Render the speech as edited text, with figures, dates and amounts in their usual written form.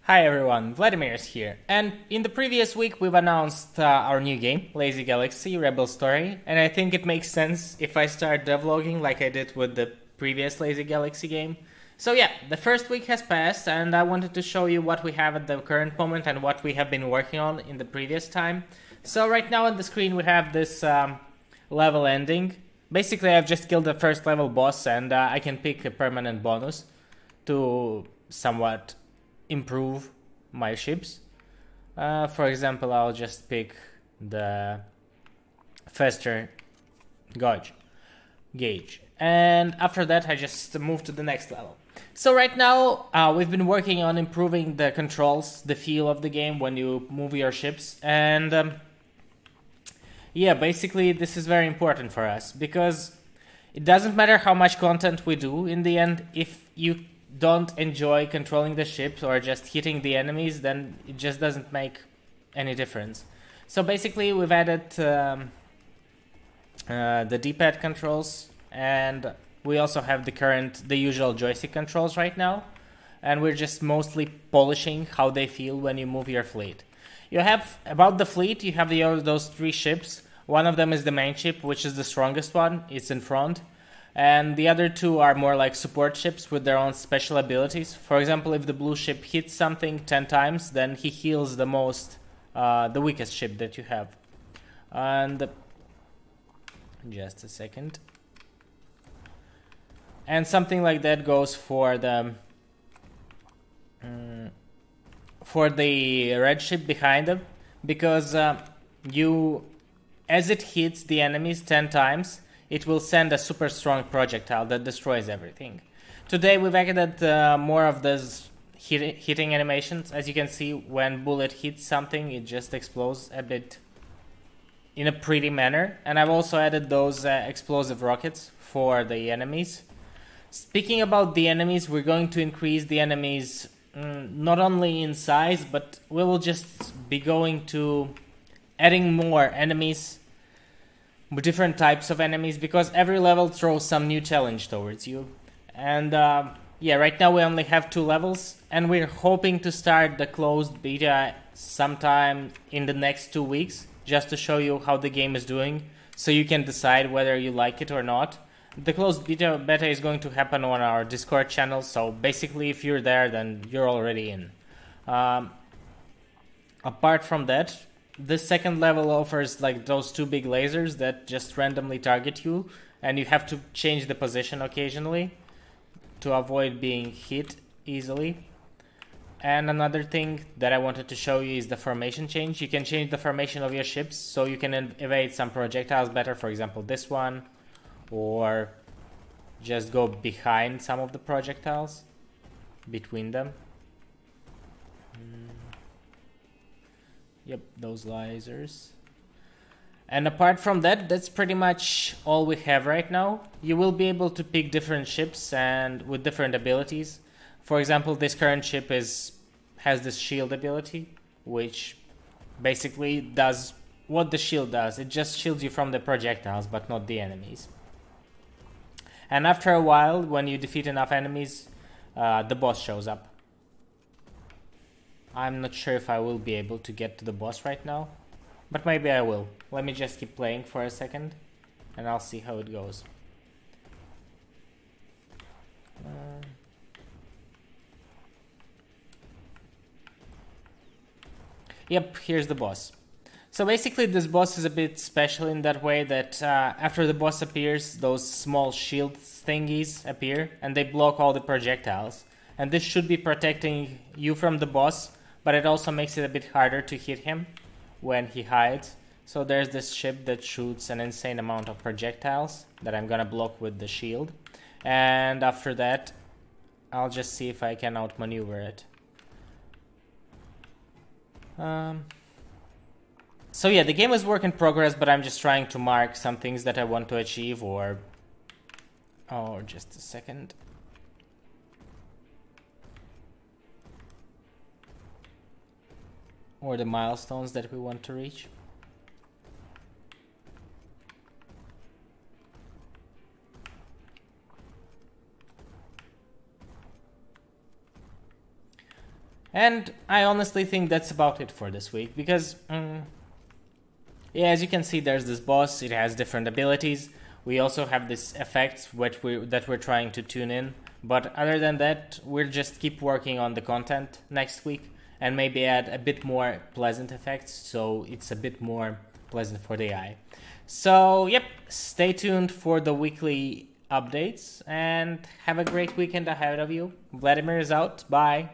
Hi everyone, Vladimir's here, and in the previous week we've announced our new game, Lazy Galaxy Rebel Story, and I think it makes sense if I start devlogging like I did with the previous Lazy Galaxy game. So yeah, the first week has passed and I wanted to show you what we have at the current moment and what we have been working on in the previous time. So right now on the screen we have this level ending. Basically I've just killed the first level boss and I can pick a permanent bonus to somewhat improve my ships. For example, I'll just pick the faster gauge, and after that I just move to the next level. So right now we've been working on improving the controls, the feel of the game when you move your ships, and yeah, basically this is very important for us because it doesn't matter how much content we do in the end. If you don't enjoy controlling the ships or just hitting the enemies, then it just doesn't make any difference. So basically we've added the D-pad controls, and we also have the usual joystick controls right now, and we're just mostly polishing how they feel when you move your fleet. You have, about the fleet, you have those three ships. One of them is the main ship, which is the strongest one, it's in front. And the other two are more like support ships with their own special abilities. For example, if the blue ship hits something 10 times, then he heals the weakest ship that you have. And just a second. And something like that goes for the red ship behind them, because as it hits the enemies 10 times, it will send a super strong projectile that destroys everything. Today we've added more of those hitting animations. As you can see, when bullet hits something, it just explodes a bit in a pretty manner. And I've also added those explosive rockets for the enemies. Speaking about the enemies, we're going to increase the enemies not only in size, but we will just be going to adding more enemies, different types of enemies, because every level throws some new challenge towards you. And yeah, right now we only have 2 levels, and we're hoping to start the closed beta sometime in the next 2 weeks, just to show you how the game is doing, so you can decide whether you like it or not. The closed beta is going to happen on our Discord channel, so basically if you're there, then you're already in. Apart from that, the second level offers like those 2 big lasers that just randomly target you, and you have to change the position occasionally to avoid being hit easily. And another thing that I wanted to show you is the formation change. You can change the formation of your ships so you can evade some projectiles better, for example this one, or just go behind some of the projectiles, between them. Yep, those lasers. And apart from that, that's pretty much all we have right now. You will be able to pick different ships and with different abilities. For example, this current ship has this shield ability, which basically does what the shield does. It just shields you from the projectiles, but not the enemies. And after a while, when you defeat enough enemies, the boss shows up. I'm not sure if I will be able to get to the boss right now, but maybe I will. Let me just keep playing for a second, and I'll see how it goes. Yep, here's the boss. So basically this boss is a bit special in that way that after the boss appears, those small shield thingies appear, and they block all the projectiles. And this should be protecting you from the boss, but it also makes it a bit harder to hit him when he hides. So there's this ship that shoots an insane amount of projectiles that I'm gonna block with the shield. And after that, I'll just see if I can outmaneuver it. So yeah, the game is work in progress, but I'm just trying to mark some things that I want to achieve, or... Oh, just a second. Or the milestones that we want to reach. And I honestly think that's about it for this week, because yeah, as you can see, there's this boss. It has different abilities. We also have this effects that we're trying to tune in. But other than that, we'll just keep working on the content next week and maybe add a bit more pleasant effects, so it's a bit more pleasant for the eye. So, yep, stay tuned for the weekly updates and have a great weekend ahead of you. Vladimir is out. Bye.